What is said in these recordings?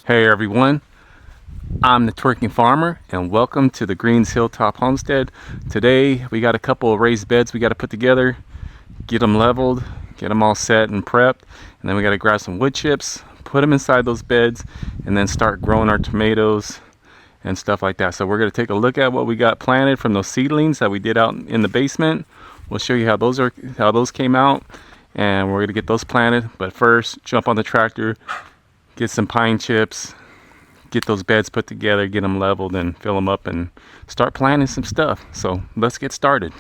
Hey everyone, I'm the Twerking Farmer and welcome to the Greens Hilltop Homestead. Today we got a couple of raised beds we got to put together, get them leveled, get them all set and prepped, and then we got to grab some wood chips, put them inside those beds, and then start growing our tomatoes and stuff like that. So we're going to take a look at what we got planted from those seedlings that we did out in the basement. We'll show you how those came out, and we're going to get those planted. But first, jump on the tractor, get some pine chips, get those beds put together, get them leveled and fill them up and start planting some stuff. So let's get started.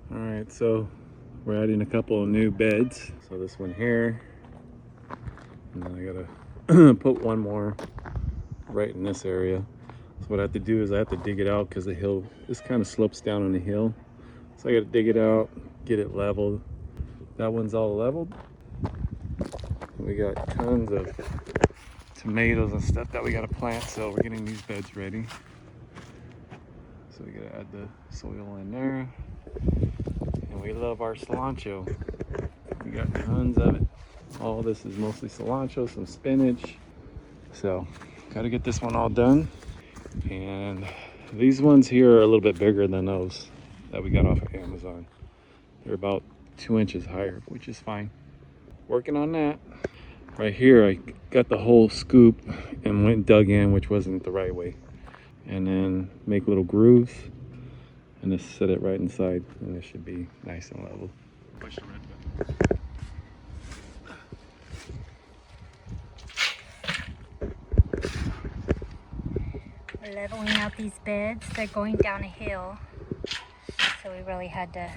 All right, so we're adding a couple of new beds. So this one here, and then I gotta put one more right in this area. So what I have to do is I have to dig it out because the hill, this kind of slopes down on the hill. So I gotta dig it out, get it leveled. That one's all leveled. We got tons of tomatoes and stuff that we got to plant, so we're getting these beds ready. So we got to add the soil in there, and we love our cilantro. We got tons of it. All this is mostly cilantro, some spinach. So got to get this one all done. And these ones here are a little bit bigger than those that we got off of Amazon. They're about 2 inches higher, which is fine. Working on that. Right here, I got the whole scoop and went and dug in, which wasn't the right way. And then make little grooves and just set it right inside, and it should be nice and level. Push the red button. We're leveling out these beds. They're going down a hill, so we really had to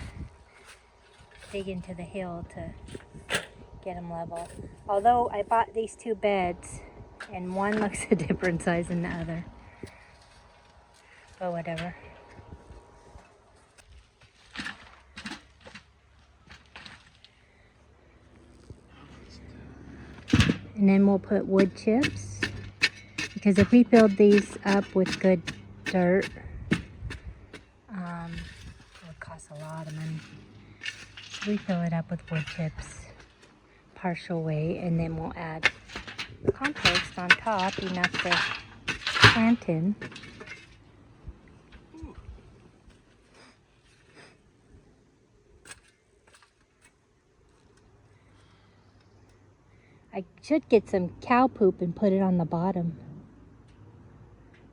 dig into the hill to get them level. Although I bought these two beds and one looks a different size than the other, but whatever. And then we'll put wood chips, because if we build these up with good dirt, it would cost a lot of money. So we fill it up with wood chips partial way, and then we'll add compost on top, enough to plant in. I should get some cow poop and put it on the bottom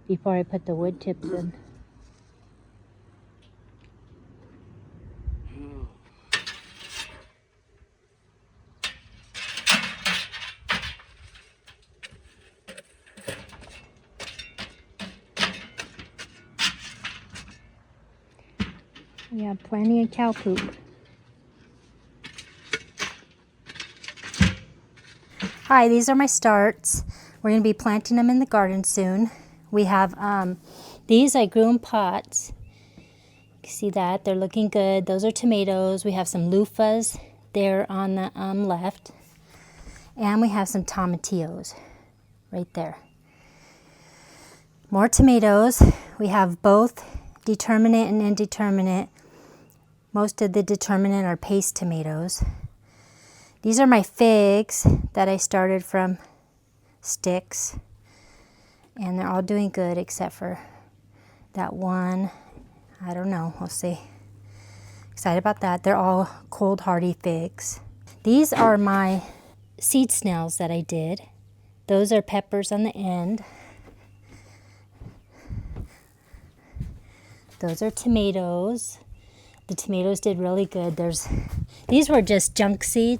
before I put the wood chips in. Yeah, plenty of cow poop. Hi, these are my starts. We're going to be planting them in the garden soon. We have these I grew in pots. You can see that, they're looking good. Those are tomatoes. We have some loofahs there on the left. And we have some tomatillos right there. More tomatoes. We have both determinate and indeterminate. Most of the determinate are paste tomatoes. These are my figs that I started from sticks, and they're all doing good except for that one. I don't know, we'll see. Excited about that. They're all cold hardy figs. These are my seed snails that I did. Those are peppers on the end. Those are tomatoes. The tomatoes did really good. These were just junk seed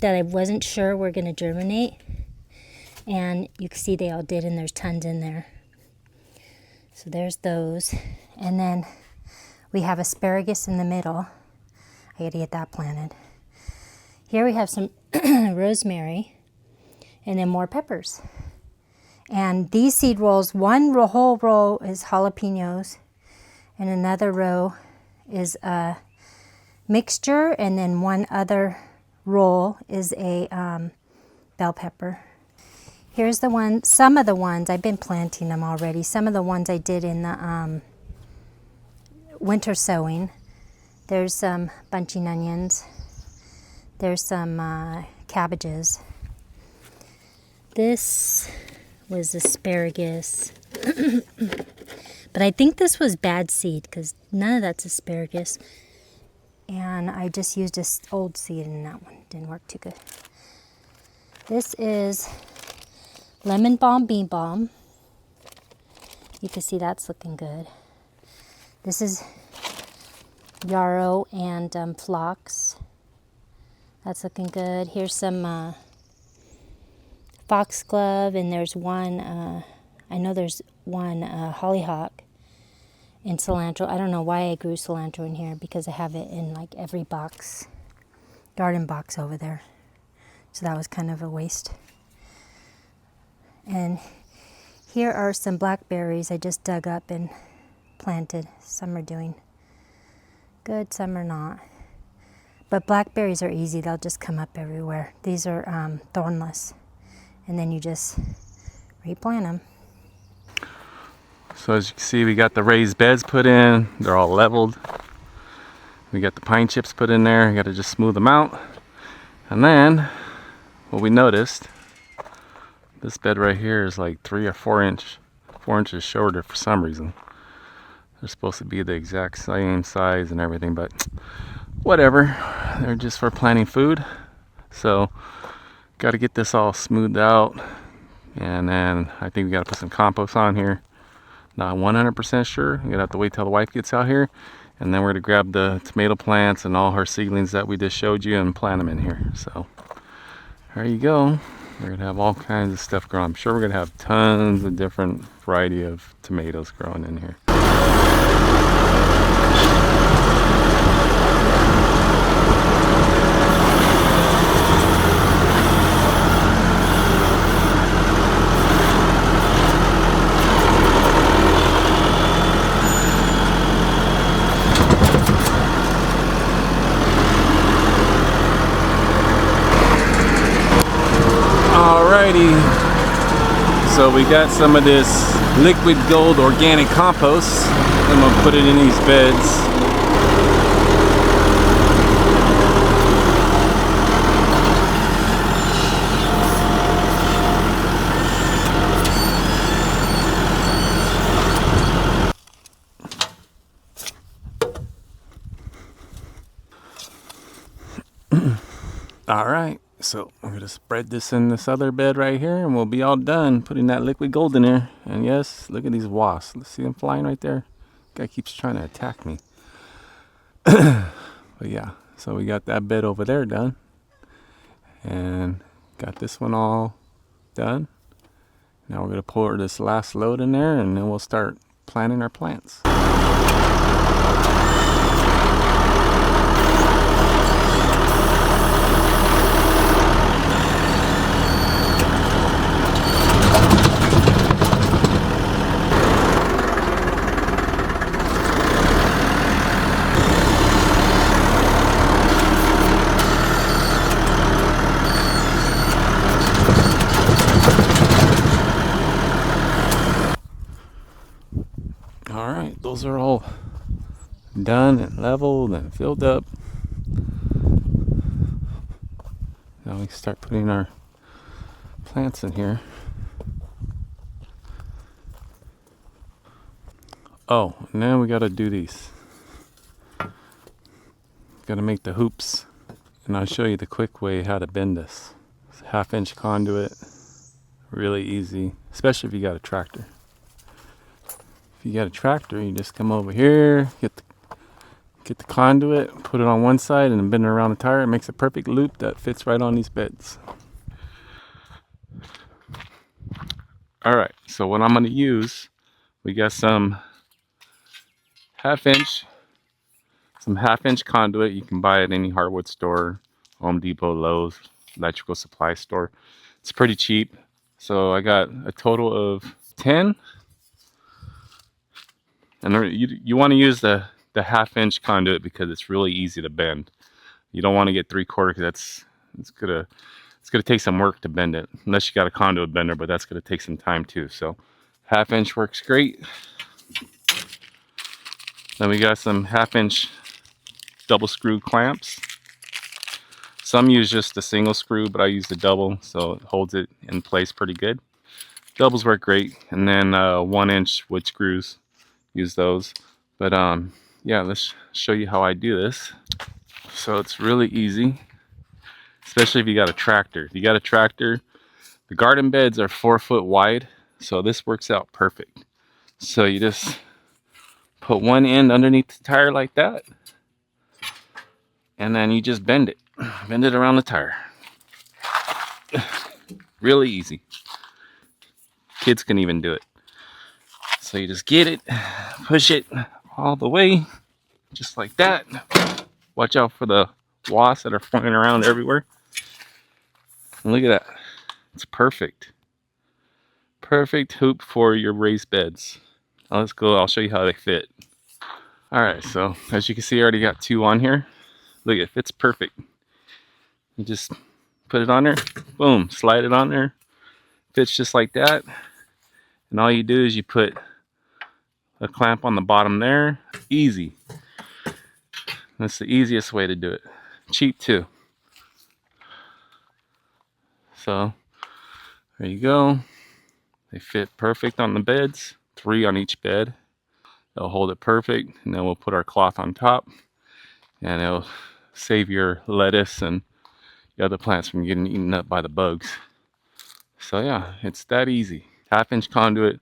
that I wasn't sure were going to germinate. And you can see they all did, and there's tons in there. So there's those. And then we have asparagus in the middle. I got to get that planted. Here we have some rosemary, and then more peppers. And these seed rolls, whole row is jalapenos, and another row is a mixture, and then one other roll is a bell pepper. Here's the one, some of the ones, I've been planting them already. Some of the ones I did in the winter sowing. There's some bunching onions. There's some cabbages. This was asparagus. But I think this was bad seed because none of that's asparagus. And I just used this old seed in that one. Didn't work too good. This is lemon balm, bean balm. You can see that's looking good. This is yarrow and phlox. That's looking good. Here's some foxglove, and there's one, I know there's one hollyhock and cilantro. I don't know why I grew cilantro in here because I have it in like every box, garden box over there. So that was kind of a waste. And here are some blackberries I just dug up and planted. Some are doing good, some are not. But blackberries are easy, they'll just come up everywhere. These are thornless. And then you just replant them. So as you can see, we got the raised beds put in. They're all leveled. We got the pine chips put in there. You got to just smooth them out. And then what we noticed, this bed right here is like 3 or 4 inches shorter for some reason. They're supposed to be the exact same size and everything, but whatever. They're just for planting food. So got to get this all smoothed out. And then I think we got to put some compost on here. Not 100% sure. You're gonna have to wait till the wife gets out here, and then we're gonna grab the tomato plants and all her seedlings that we just showed you and plant them in here. So there you go. We're gonna have all kinds of stuff growing. I'm sure we're gonna have tons of different variety of tomatoes growing in here. So we got some of this liquid gold organic compost. I'm gonna put it in these beds. All right. So I'm gonna spread this in this other bed right here and we'll be all done putting that liquid gold in there. And yes, look at these wasps. Let's see them flying right there. Guy keeps trying to attack me. But yeah, so we got that bed over there done. And got this one all done. Now we're gonna pour this last load in there and then we'll start planting our plants. Alright, those are all done and leveled and filled up. Now we can start putting our plants in here. Oh, and then we gotta do these. Gotta make the hoops. And I'll show you the quick way how to bend this. It's a 1/2-inch conduit. Really easy, especially if you got a tractor. If you got a tractor, you just come over here, get the conduit, put it on one side and bend it around the tire. It makes a perfect loop that fits right on these beds. Alright, so what I'm going to use, we got some 1/2-inch conduit. You can buy at any hardwood store, Home Depot, Lowe's, electrical supply store. It's pretty cheap. So I got a total of 10. And you want to use the 1/2-inch conduit because it's really easy to bend. You don't want to get 3/4 because it's gonna take some work to bend it. Unless you got a conduit bender, but that's gonna take some time too. So 1/2-inch works great. Then we got some 1/2-inch double screw clamps. Some use just a single screw, but I use the double, so it holds it in place pretty good. Doubles work great, and then 1-inch wood screws, use those. But yeah, let's show you how I do this. So it's really easy, especially if you got a tractor. If you got a tractor, the garden beds are 4 foot wide, so this works out perfect. So you just put one end underneath the tire like that, and then you just bend it around the tire. Really easy. Kids can even do it. So you just get it, push it all the way, just like that. Watch out for the wasps that are flying around everywhere. And look at that. It's perfect. Perfect hoop for your raised beds. Now let's go. I'll show you how they fit. Alright, so as you can see, I already got 2 on here. Look, it fits perfect. You just put it on there, boom, slide it on there. Fits just like that. And all you do is you put a clamp on the bottom there. Easy. That's the easiest way to do it. Cheap too. So there you go. They fit perfect on the beds. 3 on each bed. They'll hold it perfect, and then we'll put our cloth on top, and it'll save your lettuce and the other plants from getting eaten up by the bugs. So yeah, it's that easy. 1/2-inch conduit,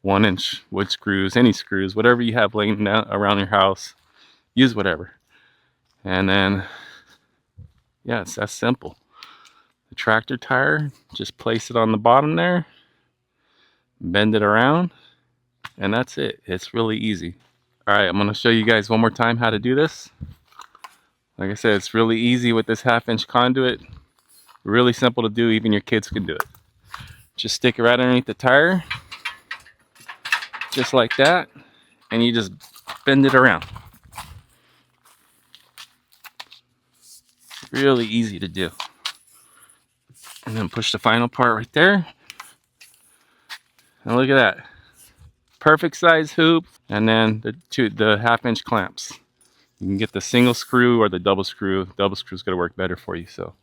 1-inch wood screws, any screws, whatever you have laying around your house, use whatever. And then, yeah, it's that simple. The tractor tire, just place it on the bottom there, bend it around, and that's it. It's really easy. All right, I'm gonna show you guys one more time how to do this. Like I said, it's really easy with this 1/2-inch conduit. Really simple to do, even your kids can do it. Just stick it right underneath the tire, just like that, and you just bend it around. Really easy to do. And then push the final part right there. And look at that. Perfect size hoop. And then the 1/2-inch clamps. You can get the single screw or the double screw. Double screw's gonna work better for you. So, all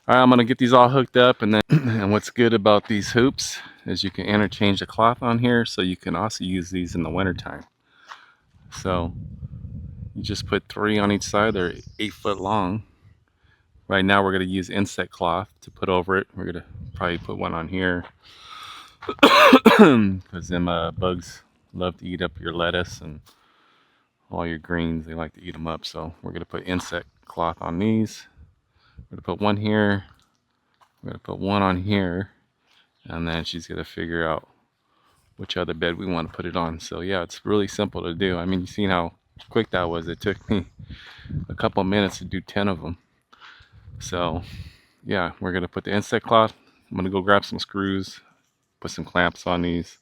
right, I'm gonna get these all hooked up, and then and what's good about these hoops is you can interchange the cloth on here, so you can also use these in the wintertime. So you just put 3 on each side. They're 8 foot long. Right now we're gonna use insect cloth to put over it. We're gonna probably put one on here because them bugs love to eat up your lettuce and all your greens. They like to eat them up. So we're gonna put insect cloth on these. We're gonna put one here. We're gonna put one on here, and then she's gonna figure out which other bed we want to put it on. So yeah, it's really simple to do. I mean, you seen how quick that was. It took me a couple minutes to do 10 of them. So yeah, we're gonna put the insect cloth. I'm gonna go grab some screws, put some clamps on these,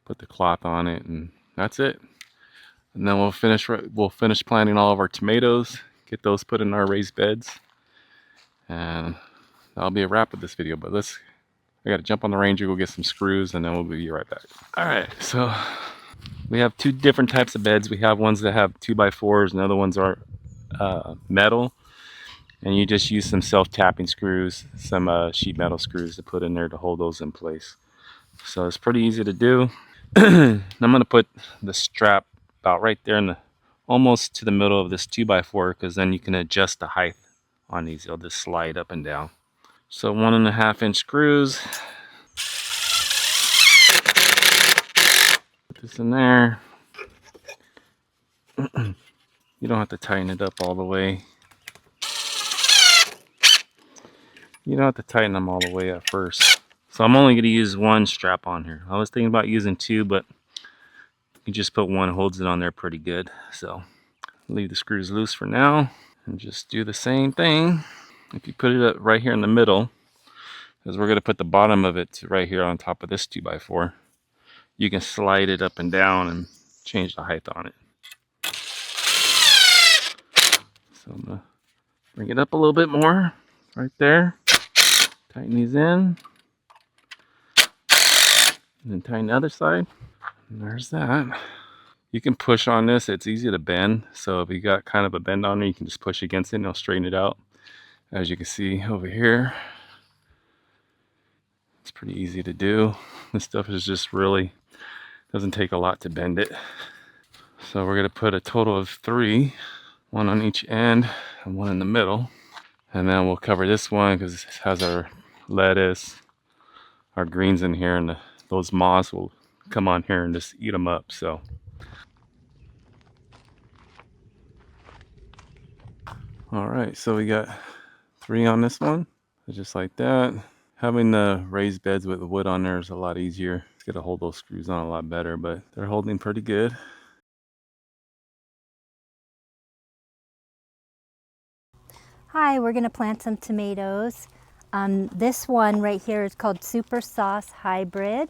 put the cloth on it, and that's it. And then we'll finish planting all of our tomatoes, get those put in our raised beds, and that'll be a wrap of this video. But I gotta jump on the Ranger, go get some screws, and then we'll be right back. All right, so we have 2 different types of beds. We have ones that have 2x4s, and other ones are metal. And you just use some self-tapping screws, some sheet metal screws to put in there to hold those in place. So it's pretty easy to do. I'm gonna put the strap about right there almost to the middle of this 2x4, because then you can adjust the height on these. They'll just slide up and down. So 1.5-inch screws. Put this in there. You don't have to tighten it up all the way. You don't have to tighten them all the way at first. So I'm only going to use 1 strap on here. I was thinking about using 2, but you just put 1, holds it on there pretty good. So leave the screws loose for now, and just do the same thing. If you put it up right here in the middle, because we're going to put the bottom of it right here on top of this 2x4, you can slide it up and down and change the height on it. So I'm going to bring it up a little bit more right there. Tighten these in, and then tighten the other side, and there's that. You can push on this. It's easy to bend, so if you got kind of a bend on it, you can just push against it and it'll straighten it out. As you can see over here, it's pretty easy to do. This stuff is just really, doesn't take a lot to bend it. So we're gonna put a total of 3, 1 on each end and 1 in the middle. And then we'll cover this one because it has our lettuce, our greens in here, and those moths will come on here and just eat them up. So all right, so we got 3 on this one, just like that. Having the raised beds with the wood on there is a lot easier. It's gonna hold those screws on a lot better, but they're holding pretty good. Hi, we're gonna plant some tomatoes. This one right here is called Super Sauce Hybrid.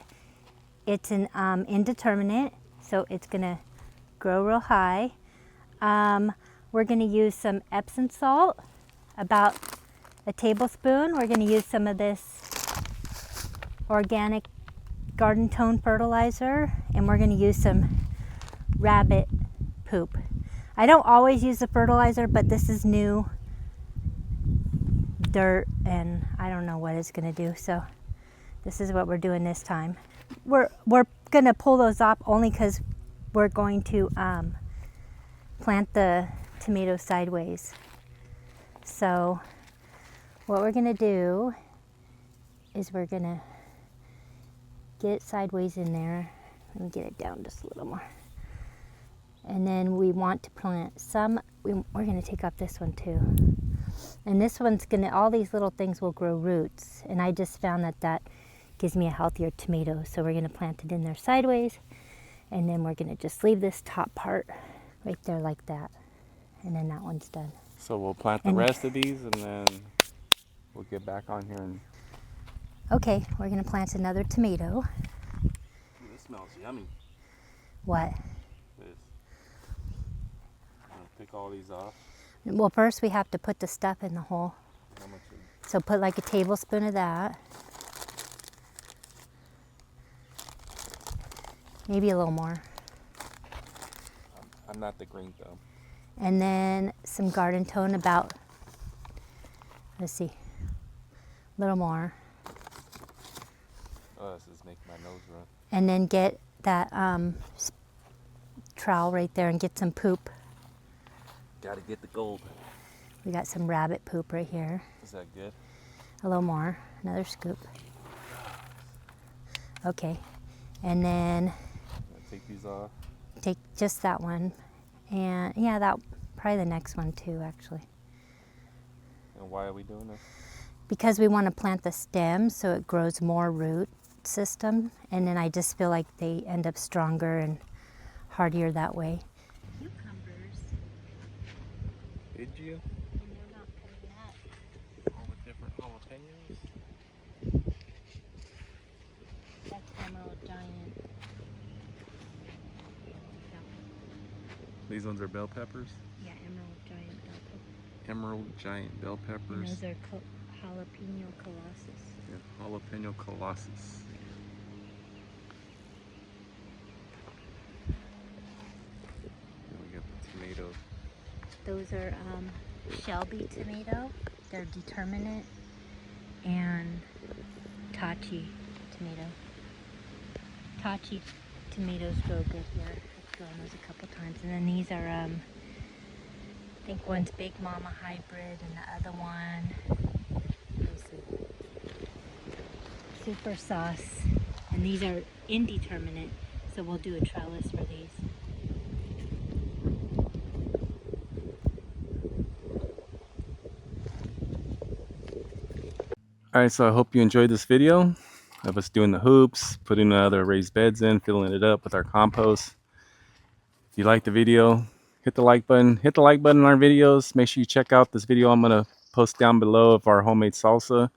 It's an indeterminate, so it's gonna grow real high. We're gonna use some Epsom salt, about a tablespoon. We're gonna use some of this organic garden tone fertilizer, and we're gonna use some rabbit poop. I don't always use the fertilizer, but this is new dirt and I don't know what it's gonna do, so this is what we're doing this time. We're gonna pull those off only because we're going to plant the tomatoes sideways. So what we're gonna do is we're gonna get it sideways in there. Let me get it down just a little more. And then we want to plant some, we're gonna take up this one too. And this one's gonna, all these little things will grow roots. And I just found that that gives me a healthier tomato. So we're gonna plant it in there sideways. And then we're gonna just leave this top part right there like that. And then that one's done. So we'll plant the rest of these and then we'll get back on here and... Okay, we're gonna plant another tomato. Ooh, this smells yummy. What? This. I'm gonna pick all these off. Well, first we have to put the stuff in the hole. How much So put like a tablespoon of that. Maybe a little more. I'm not the green thumb. And then some garden tone, about, let's see, a little more. Oh, this is making my nose run. And then get that trowel right there and get some poop. Gotta get the gold. We got some rabbit poop right here. Is that good? A little more, another scoop. Okay, and then Take these off. take just that one. And yeah, that probably the next one too, actually. And why are we doing this? Because we want to plant the stems so it grows more root system. And then I just feel like they end up stronger and hardier that way. Cucumbers. Did you? And they're not coming up. All the different jalapenos. That's Emerald Giant. These ones are bell peppers. Yeah, Emerald Giant bell pepper. Emerald giant bell And peppers. those are jalapeno colossus. Yeah, jalapeno colossus. And we got the tomatoes. Those are Shelby tomato. They're determinate. And Tachi tomato. Tachi tomatoes grow good here. I've grown those a couple times. And then these are, I think one's Big Mama hybrid and the other one, let me see, Super Sauce. And these are indeterminate, so we'll do a trellis for these. Alright, so I hope you enjoyed this video of us doing the hoops, putting the other raised beds in, filling it up with our compost. If you liked the video, hit the like button. Hit the like button on our videos. Make sure you check out this video I'm going to post down below of our homemade salsa.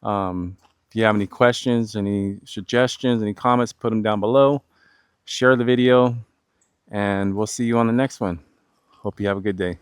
If you have any questions, any suggestions, any comments, put them down below. Share the video, and we'll see you on the next one. Hope you have a good day.